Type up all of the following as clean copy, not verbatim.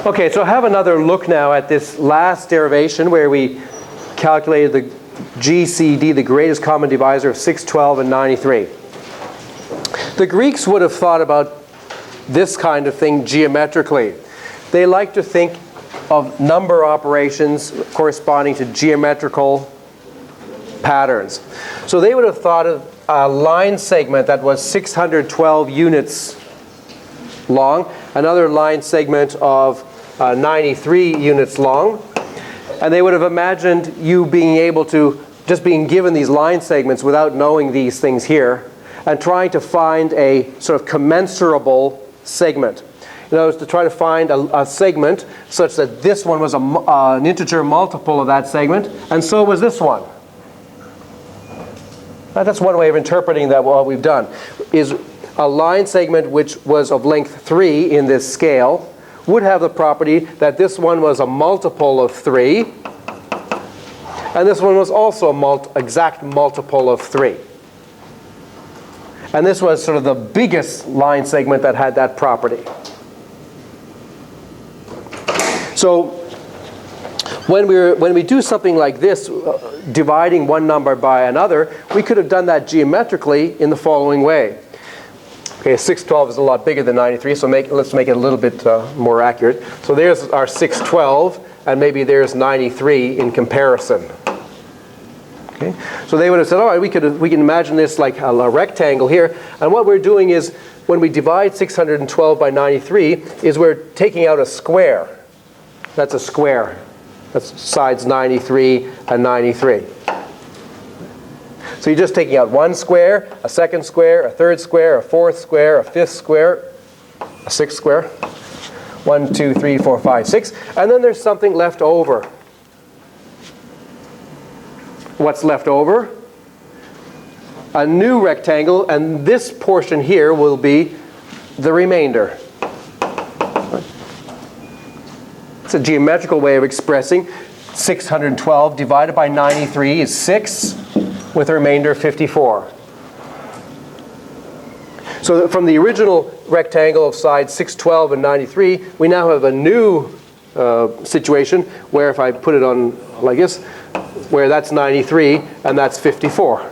Okay, so have another look now at this last derivation where we calculated the GCD, the greatest common divisor of 6, 12, and 93. The Greeks would have thought about this kind of thing geometrically. They like to think of number operations corresponding to geometrical patterns. So they would have thought of a line segment that was 612 units long, another line segment of 93 units long, and they would have imagined you being able to, just being given these line segments without knowing these things here, and trying to find a sort of commensurable segment. In other words, to try to find a segment such that this one was an integer multiple of that segment, and so was this one. That's one way of interpreting that, what we've done, is a line segment which was of length 3 in this scale would have the property that this one was a multiple of 3, and this one was also an exact multiple of 3. And this was sort of the biggest line segment that had that property. So when we do something like this, dividing one number by another, we could have done that geometrically in the following way. Okay, 612 is a lot bigger than 93, so let's make it a little bit more accurate. So there's our 612, and maybe there's 93 in comparison. Okay, so they would have said, all right, we can imagine this like a rectangle here, and what we're doing is, when we divide 612 by 93, is we're taking out a square. That's a square. That's sides 93 and 93. So you're just taking out one square, a second square, a third square, a fourth square, a fifth square, a sixth square. 1, 2, 3, 4, 5, 6. And then there's something left over. What's left over? A new rectangle, and this portion here will be the remainder. It's a geometrical way of expressing 612 divided by 93 is 6, with a remainder of 54. So from the original rectangle of sides 612 and 93, we now have a new situation where, if I put it on like this, where that's 93 and that's 54.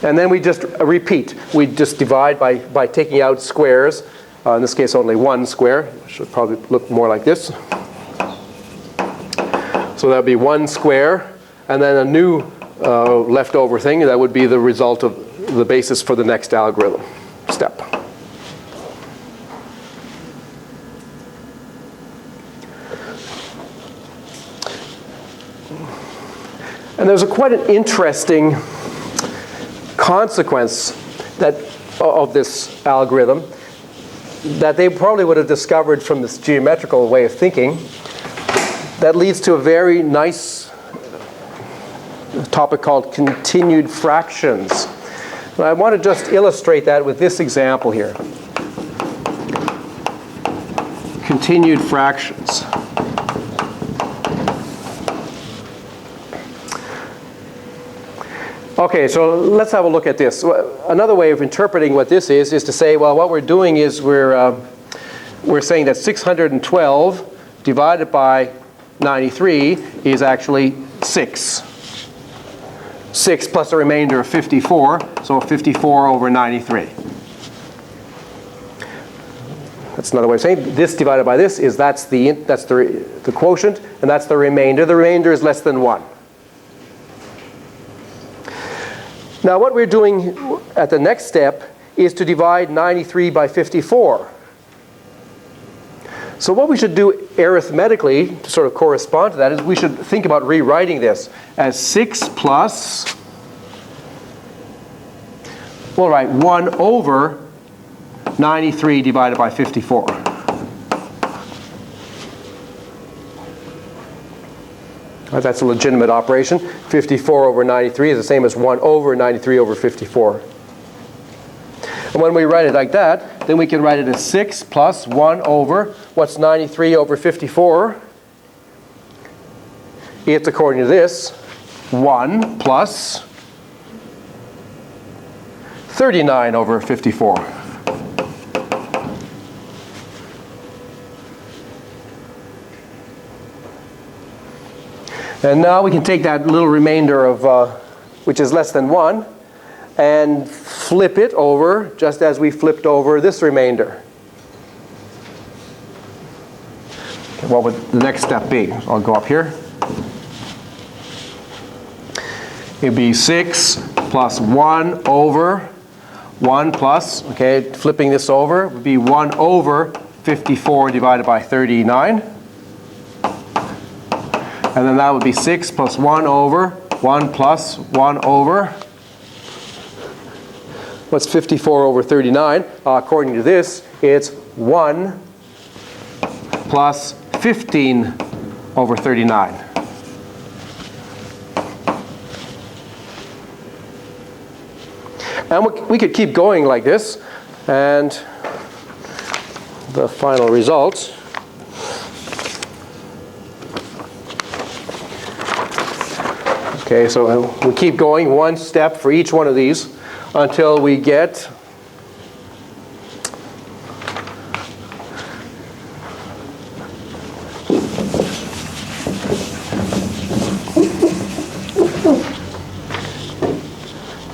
And then we just repeat. We just divide by taking out squares. In this case, only one square. It should probably look more like this. So that would be one square, and then a new leftover thing. That would be the result of the basis for the next algorithm step. And there's quite an interesting consequence of this algorithm that they probably would have discovered from this geometrical way of thinking, that leads to a very nice topic called continued fractions. And I want to just illustrate that with this example here. Continued fractions. Okay, so let's have a look at this. Another way of interpreting what this is to say, well, what we're doing is we're saying that 612 divided by 93 is actually 6. 6 plus a remainder of 54, so 54 over 93. That's another way of saying this divided by this is that's the quotient, and that's the remainder. The remainder is less than 1. Now what we're doing at the next step is to divide 93 by 54. So what we should do arithmetically to sort of correspond to that is we should think about rewriting this as 6 plus, we'll write 1 over 93 divided by 54. That's a legitimate operation. 54 over 93 is the same as 1 over 93 over 54. And when we write it like that, then we can write it as 6 plus 1 over, what's 93 over 54? It's, according to this, 1 plus 39 over 54. And now we can take that little remainder of, which is less than 1, and flip it over just as we flipped over this remainder. Okay, what would the next step be? I'll go up here. It'd be 6 plus 1 over 1 plus, okay, flipping this over, would be 1 over 54 divided by 39. And then that would be 6 plus 1 over 1 plus 1 over. What's 54 over 39? According to this, it's 1 plus 15 over 39. And we could keep going like this, and the final result okay, so we keep going one step for each one of these until we get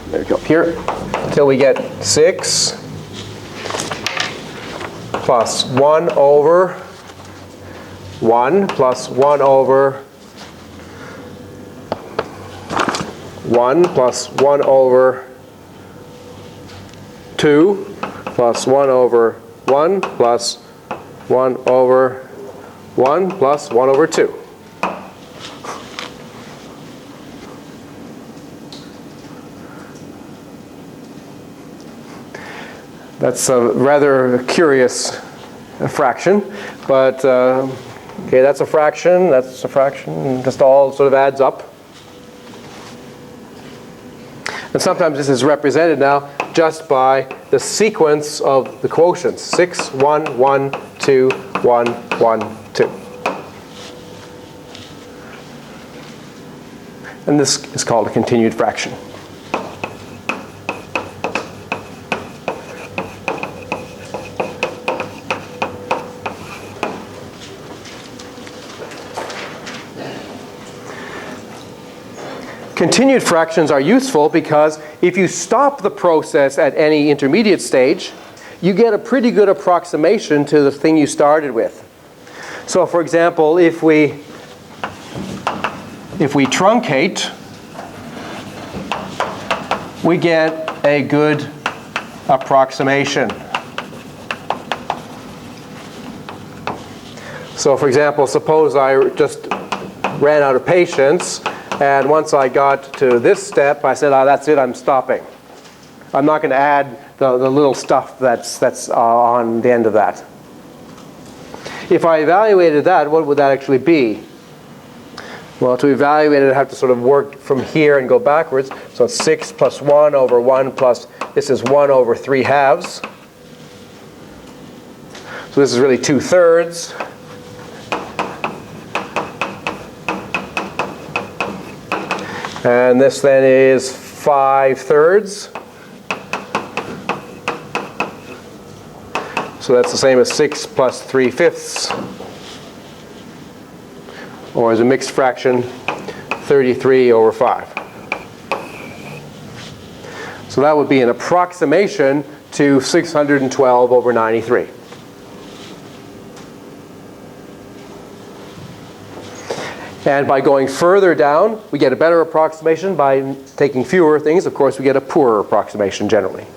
there we go, up here, until we get 6 plus 1 over 1 plus 1 over 1 plus 1 over 2 plus 1 over 1 plus 1 over 1 plus 1 over 2. That's a rather curious fraction, but okay, that's a fraction, just all sort of adds up. And sometimes this is represented now just by the sequence of the quotients, 6, 1, 1, 2, 1, 1, 2. And this is called a continued fraction. Continued fractions are useful because if you stop the process at any intermediate stage, you get a pretty good approximation to the thing you started with. So for example, if we truncate, we get a good approximation. So for example, suppose I just ran out of patience, and once I got to this step, I said, that's it, I'm stopping. I'm not going to add the little stuff that's on the end of that. If I evaluated that, what would that actually be? Well, to evaluate it, I have to sort of work from here and go backwards. So it's 6 plus 1 over 1 plus, this is 1 over 3 halves. So this is really 2/3. And this then is 5/3. So that's the same as 6 plus 3/5. Or as a mixed fraction, 33 over 5. So that would be an approximation to 612 over 93. And by going further down, we get a better approximation. By taking fewer things, of course, we get a poorer approximation generally.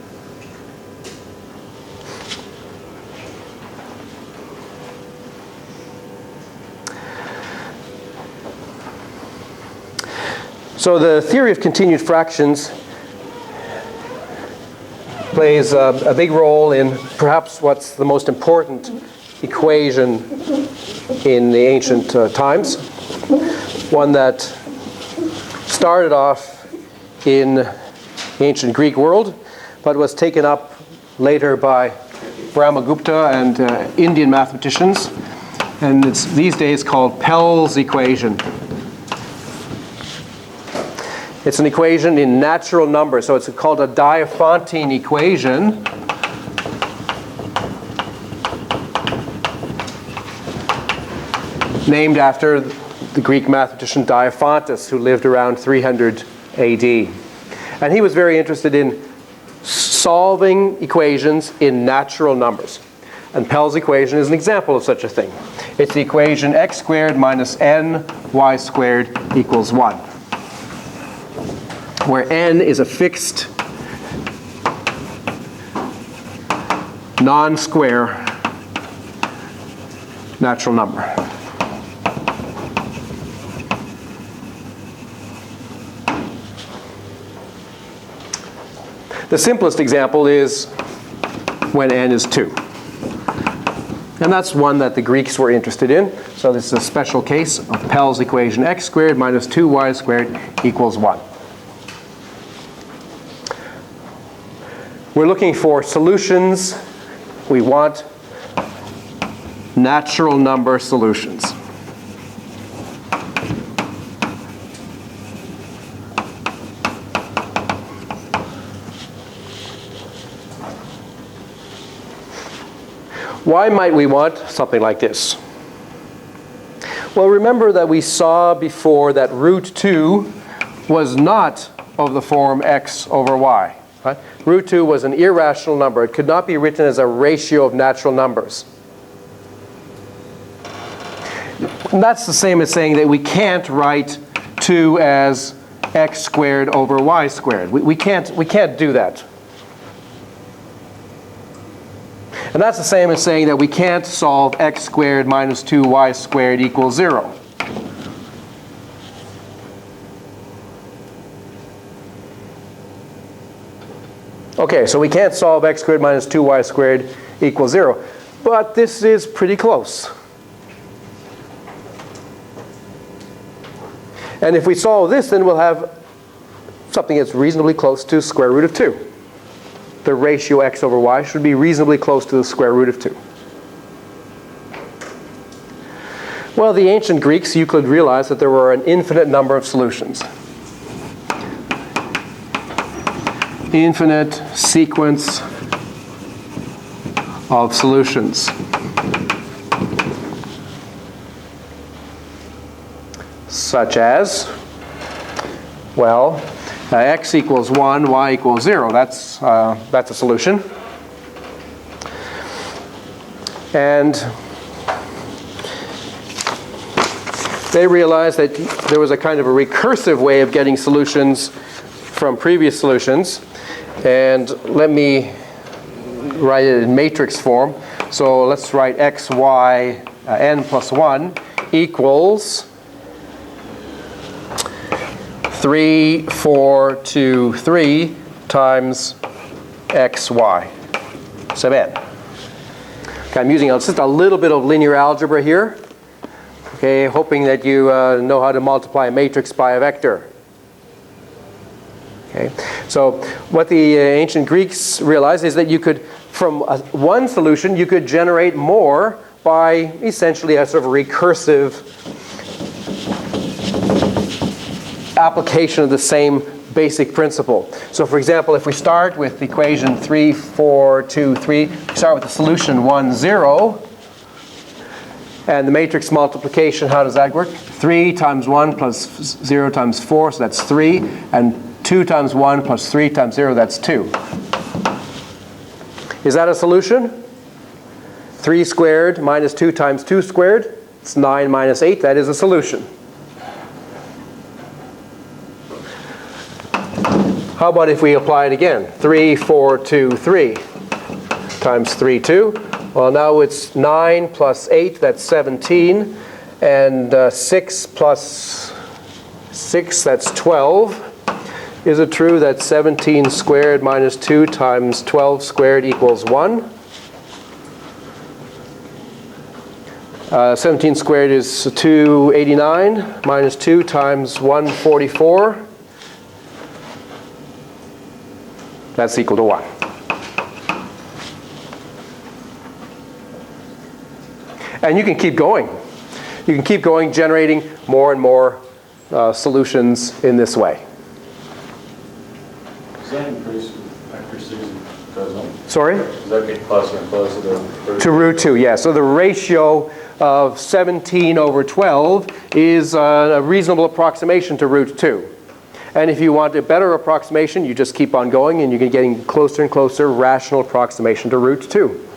So the theory of continued fractions plays a big role in perhaps what's the most important equation in the ancient times. One that started off in the ancient Greek world, but was taken up later by Brahmagupta and Indian mathematicians. And it's these days called Pell's equation. It's an equation in natural numbers, so it's called a Diophantine equation. Named after the Greek mathematician Diophantus, who lived around 300 AD. And he was very interested in solving equations in natural numbers. And Pell's equation is an example of such a thing. It's the equation x squared minus n y squared equals 1, where n is a fixed non-square natural number. The simplest example is when n is 2. And that's one that the Greeks were interested in. So this is a special case of Pell's equation x squared minus 2y squared equals 1. We're looking for solutions. We want natural number solutions. Why might we want something like this? Well, remember that we saw before that root 2 was not of the form x over y. Right? Root 2 was an irrational number. It could not be written as a ratio of natural numbers. And that's the same as saying that we can't write 2 as x squared over y squared. We can't do that. And that's the same as saying that we can't solve x squared minus 2y squared equals 0. Okay, so we can't solve x squared minus 2y squared equals 0. But this is pretty close. And if we solve this, then we'll have something that's reasonably close to square root of 2. The ratio x over y should be reasonably close to the square root of 2. Well, the ancient Greeks, Euclid realized that there were an infinite number of solutions. Infinite sequence of solutions. Such as, well, x equals 1, y equals 0. That's a solution. And they realized that there was a kind of a recursive way of getting solutions from previous solutions. And let me write it in matrix form. So let's write x, y, n plus 1 equals 3, 4, 2, 3 times x, y sub n. Okay, I'm using just a little bit of linear algebra here. Okay, hoping that you know how to multiply a matrix by a vector. Okay, so what the ancient Greeks realized is that you could, from one solution, you could generate more by essentially a sort of recursive application of the same basic principle. So for example, if we start with the equation 3, 4, 2, 3, we start with the solution 1, 0. And the matrix multiplication, how does that work? 3 times 1 plus 0 times 4, so that's 3. And 2 times 1 plus 3 times 0, that's 2. Is that a solution? 3 squared minus 2 times 2 squared, it's 9 minus 8, that is a solution. How about if we apply it again? 3, 4, 2, 3 times 3, 2. Well, now it's 9 plus 8, that's 17. And 6 plus 6, that's 12. Is it true that 17 squared minus 2 times 12 squared equals 1? 17 squared is 289 minus 2 times 144. That's equal to 1. And you can keep going. You can keep going, generating more and more solutions in this way. Does that increase with vector 6 Doesn't. Sorry? Does that get closer and closer to root 2, yeah. So the ratio of 17 over 12 is a reasonable approximation to root 2. And if you want a better approximation, you just keep on going and you're getting closer and closer rational approximation to root 2.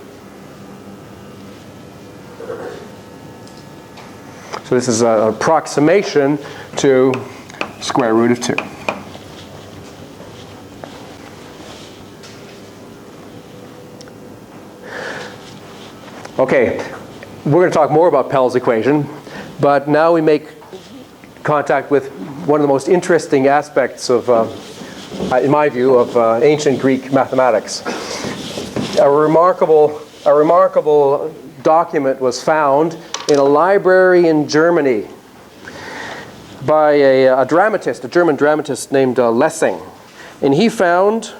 So this is an approximation to square root of 2. Okay, we're going to talk more about Pell's equation, but now we make contact with one of the most interesting aspects of, in my view, of ancient Greek mathematics. A remarkable document was found in a library in Germany by a dramatist, a German dramatist named Lessing, and he found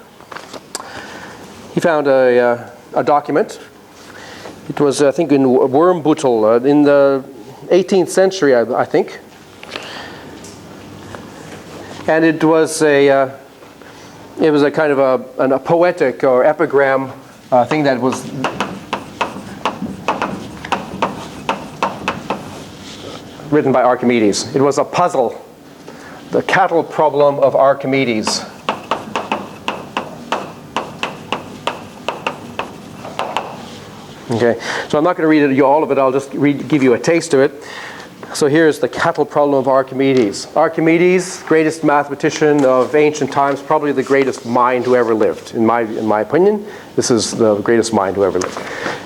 a document. It was, I think, in Wormbüttel in the 18th century, I think. And it was a kind of a poetic or epigram thing that was written by Archimedes. It was a puzzle, the cattle problem of Archimedes. Okay, so I'm not going to read all of it. I'll just give you a taste of it. So here's the cattle problem of Archimedes. Archimedes, greatest mathematician of ancient times, probably the greatest mind who ever lived. In my opinion, this is the greatest mind who ever lived.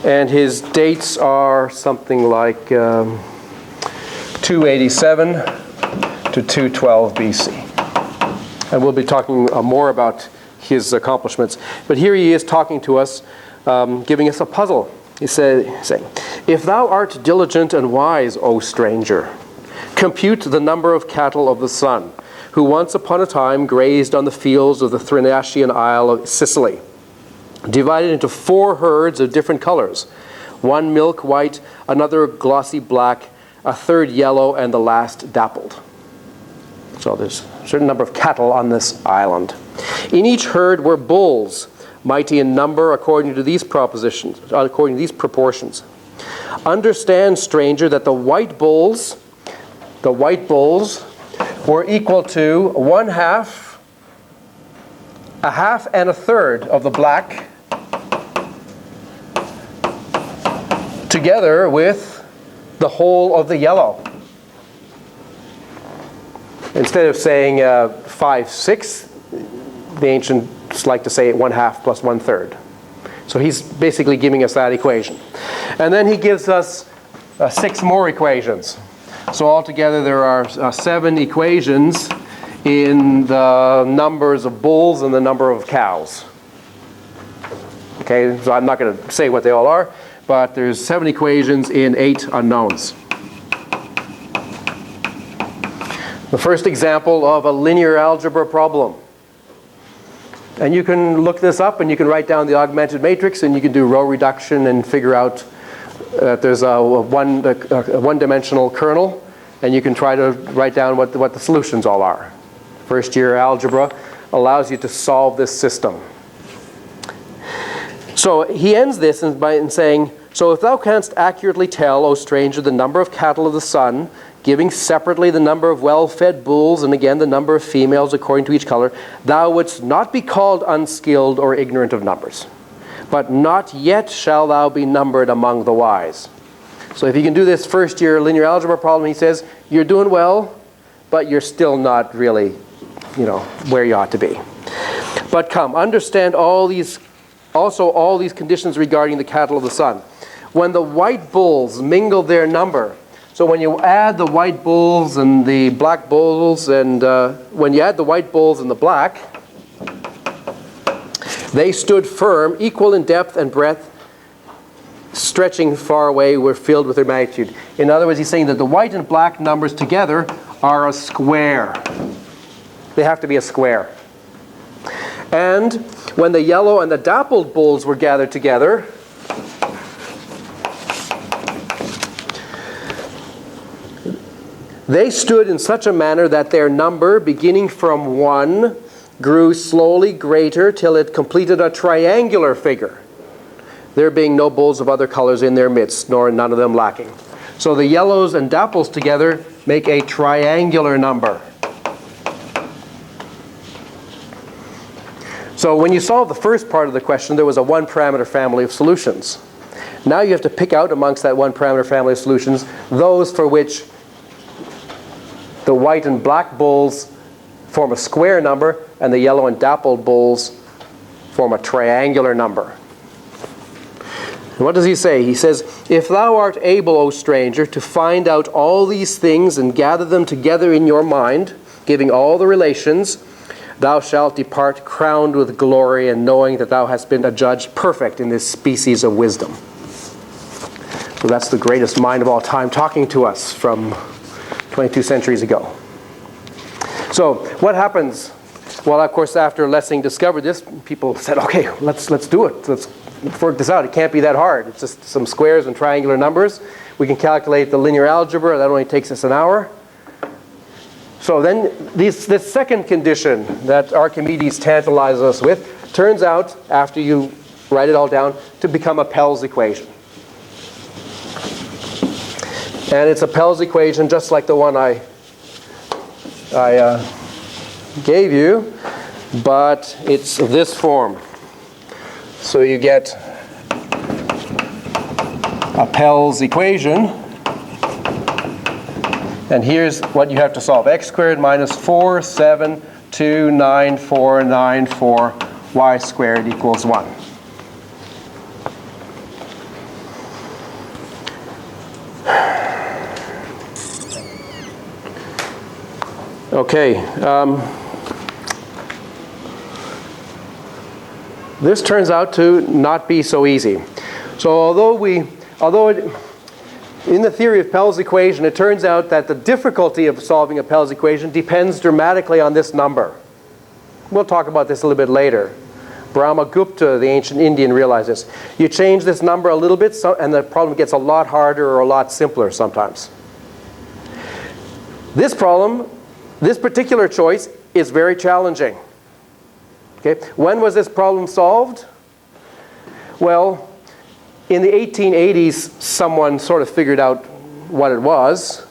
And his dates are something like 287 to 212 BC. And we'll be talking more about his accomplishments. But here he is talking to us, giving us a puzzle. He saying, "If thou art diligent and wise, O stranger, compute the number of cattle of the sun, who once upon a time grazed on the fields of the Thrinacian isle of Sicily, divided into 4 herds of different colors, one milk white, another glossy black, a third yellow, and the last dappled." So there's a certain number of cattle on this island. "In each herd were bulls, mighty in number according to these proportions. Understand, stranger, that the white bulls were equal to 1/2, a half, and a third of the black, together with the whole of the yellow." Instead of saying 5/6, the ancients like to say 1/2 plus 1/3. So he's basically giving us that equation. And then he gives us 6 more equations. So altogether there are 7 equations in the numbers of bulls and the number of cows. Okay, so I'm not going to say what they all are, but there's 7 equations in 8 unknowns. The first example of a linear algebra problem. And you can look this up and you can write down the augmented matrix and you can do row reduction and figure out that there's a one-dimensional kernel, and you can try to write down what the solutions all are. First year algebra allows you to solve this system. So he ends this by saying, "So if thou canst accurately tell, O stranger, the number of cattle of the sun, giving separately the number of well-fed bulls, and again the number of females according to each color, thou wouldst not be called unskilled or ignorant of numbers. But not yet shall thou be numbered among the wise." So if you can do this first year linear algebra problem, he says, you're doing well, but you're still not really, where you ought to be. "But come, understand all these conditions regarding the cattle of the sun. When the white bulls mingle their number," so when you add the white bulls and the black bulls, and when you add the white bulls and the black, "they stood firm, equal in depth and breadth, stretching far away, were filled with their magnitude." In other words, he's saying that the white and black numbers together are a square. They have to be a square. "And when the yellow and the dappled bulls were gathered together, they stood in such a manner that their number, beginning from 1 grew slowly greater till it completed a triangular figure, there being no bulls of other colors in their midst, nor none of them lacking. So the yellows and dapples together make a triangular number. So when you solve the first part of the question, there was a one-parameter family of solutions. Now you have to pick out amongst that one-parameter family of solutions those for which the white and black bulls form a square number and the yellow and dappled bulls form a triangular number. And what does he say? He says, "If thou art able, O stranger, to find out all these things and gather them together in your mind, giving all the relations, thou shalt depart crowned with glory and knowing that thou hast been adjudged perfect in this species of wisdom." So that's the greatest mind of all time talking to us from 22 centuries ago. So what happens? Well, of course, after Lessing discovered this, people said, okay, let's do it. Let's work this out. It can't be that hard. It's just some squares and triangular numbers. We can calculate the linear algebra. That only takes us an hour. So then this second condition that Archimedes tantalizes us with turns out, after you write it all down, to become a Pell's equation. And it's a Pell's equation just like the one I gave you, but it's this form. So you get a Pell's equation. And here's what you have to solve. X squared minus 4, 7, 2, 9, 4, 9, 4, y squared equals 1. Okay. This turns out to not be so easy. So although in the theory of Pell's equation, it turns out that the difficulty of solving a Pell's equation depends dramatically on this number. We'll talk about this a little bit later. Brahmagupta, the ancient Indian, realized this. You change this number a little bit, and the problem gets a lot harder or a lot simpler sometimes. This problem, this particular choice, is very challenging. Okay. When was this problem solved? Well, in the 1880s, someone sort of figured out what it was,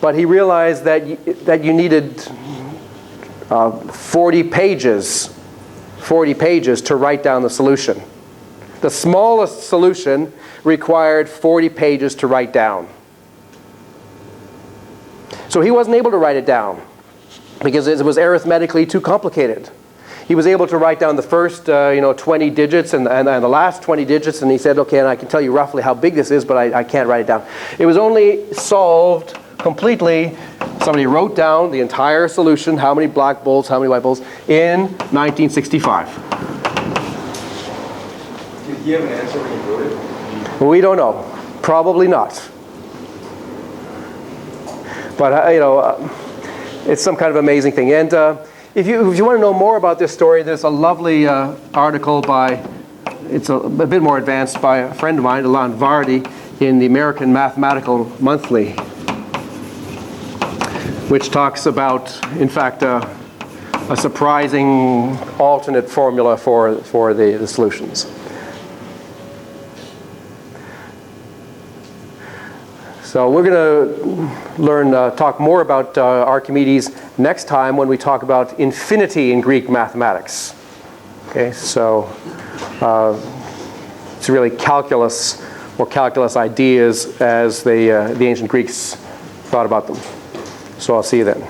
but he realized that you needed 40 pages to write down the solution. The smallest solution required 40 pages to write down. So he wasn't able to write it down because it was arithmetically too complicated. He was able to write down the first 20 digits and the last 20 digits, and he said, okay, and I can tell you roughly how big this is, but I can't write it down. It was only solved completely, somebody wrote down the entire solution, how many black bulls, how many white bulls, in 1965. Did he have an answer when he wrote it? We don't know. Probably not. But, it's some kind of amazing thing. And if you want to know more about this story, there's a lovely article it's a bit more advanced, by a friend of mine, Ilan Vardy, in the American Mathematical Monthly, which talks about, in fact, a surprising alternate formula for the solutions. So we're going to talk more about Archimedes next time when we talk about infinity in Greek mathematics. Okay, so it's really calculus or calculus ideas as the ancient Greeks thought about them. So I'll see you then.